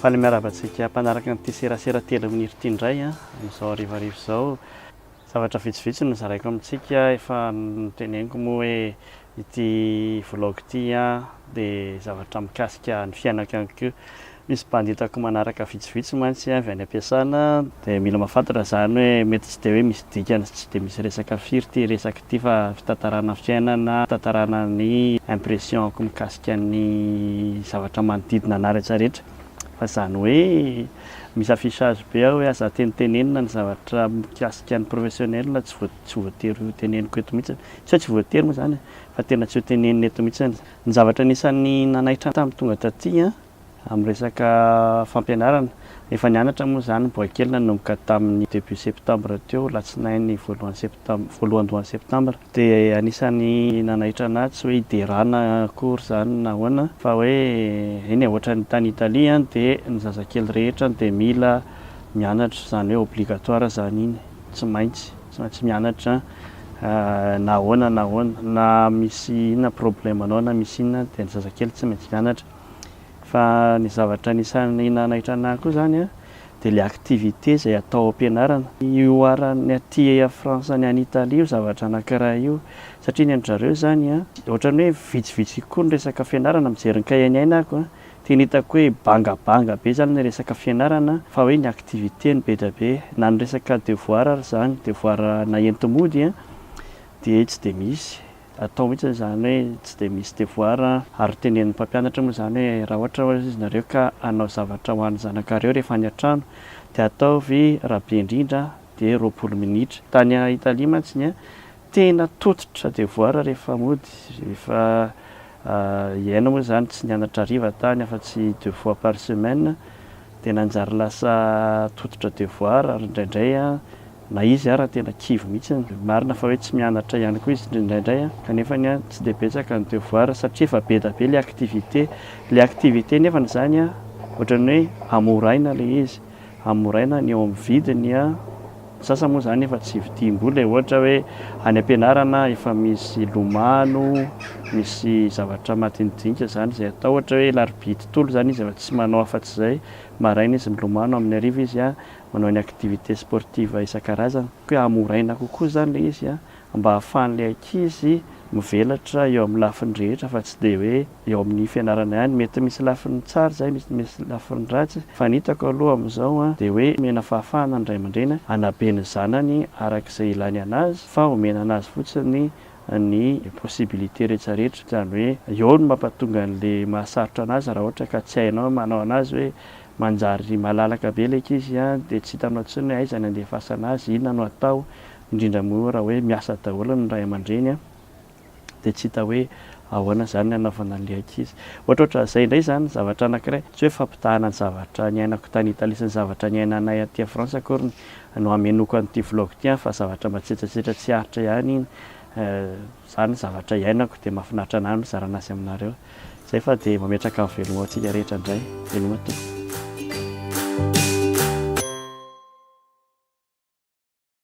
Fa le miaravantsika mpanaraka n'ity serasera telo amin'ny ity indray amin'izao arivarivo izao. Zavatra vitsivitsy no zaraiko amintsika efa noteneniko moa hoe ity vlog ity dia zavatra mikasika ny fiainako ihany koa. Misy banditako manaraka vitsivitsy mantsy avy any am-piasana dia mila mahafantatra zany hoe mety tsy dia hoe misy dikany sy tsy dia misy resaka firy ity resaka ity fa fitantarana fiainana, fitantarana ny impressionko mikasika ny zavatra manodidina ana rehetrarehetra. Fa zany hoe misy affichage be hoe aza tenitenenina ny zavatra mikasika ny professionnel tsy voatery ho teneniko eto mihitsy. Tsy voatery moa zany fa tena tsy ho tenenina eto mihitsy. Ny zavatra anisan'ny nanaitra tamin'ny tonga taty amin'ny resaka fampianarana. Efa nianatra moa zany mbola kely nanomboka tamin'ny début septembre teo, latsinainy voalohan'ny doha septembre. Dia anisan'ny nanaitra anahy tsy hoe hiderana akory zany na ahoana fa hoe eny ohatran'ny tany Italia dia ny zazakely rehetra dia mila mianatra, zany hoe obligatoire zany iny, tsy maintsy mianatra na ahoana na misy inona problème anao na misy inona dia ny zazakely tsy maintsy mianatra. Fa ny zavatra anisan'ny nanaitra anahy koa zany dia ilay activité izay atao am-pianarana. Io aran'ny aty Frantsa ny any Italia io zavatra anankiray io satria ny an-jareo zany ohatran'ny hoe vitsivitsy koa ny resaka fianarana mijery ny cahier aina ako dia ny hitako hoe bangabanga be zany ny resaka fianarana fa hoe ny activité ny be dia be na ny resaka devoir ary zany devoir na enti-mody dia tsy dia misy atao mihitsy zany hoe tsy dia misy devoir ary tenenin'ny mpampianatra moa zany hoe raha ohatra hoe izy nareo ka hanao zavatra ho an'ny zanakareo rehefa any an-trano dia ataovy rahabe indrindra dia 20 minitra. Tany Italia mantsy tena tototra devoir rehefa mody, rehefa iaina moa zany tsy nianatra hariva tany afa-tsy 2 fois par semaine dia nanjary lasa tototra devoir ary indraindray na izy raha tena kivy mihitsy. Marina fa hoe tsy mianatra ihany koa izy indraindray kanefa tsy dia betsaka ny devoir satria efa be dia be ilay activité. Ilay activité nefa zany ohatran'ny hoe amoraina ilay izy, amoraina ny eo amin'ny vidiny. Sasany moa zany efa tsy vidim-bola ohatra hoe any am-pianarana efa misy lomano, misy zavatra madinidinika zany izay atao ohatra hoe larobia tontolo zany izy efa tsy manao afa-tsy izay. Maraina izy milomano, amin'ny hariva izy manao ny activité sportive isan-karazany. Hoe amoraina kokoa zany ilay izy mba ahafahan'ilay ankizy mivelatra eo amin'ny lafiny rehetra fa tsy dia hoe eo amin'ny fianarana ihany. Mety misy lafiny tsara izay, misy lafiny ratsy fa ny hitako aloha amin'izao dia hoe omena fahafahana ny ray aman-dreny hanabe ny zanany arak'izay ilany anazy fa omena anazy fotsiny ny possibilité rehetrarehetra. Izany hoe eo no mampatonga an'ilay mahasarotra anazy raha ohatra ka tsy hainao manao anazy hoe manjary malalaka be ilay ankizy dia tsy hitanao intsony hoe aiza ny andefasana azy, inona no atao. Indrindra moa raha hoe miasa daholo ny ray aman-dreny dia tsy hita hoe ahoana zany ny anaovana an'ilay ankizy. Ohatrohatra izay indray zany zavatra anankiray tsy hoe fampitahana ny zavatra niainako tany Italia sy ny zavatra niainanay aty Frantsa akory no hamenoko an'ity vlog ity fa zavatra matsetsatsitra tsy haritra ihany iny. Zany zavatra iainako dia mahafinaritra anahy no mizarana azy aminareo. Zay fa dia mametraka amin'ny veloma antsika rehetra indray. Veloma tompoko.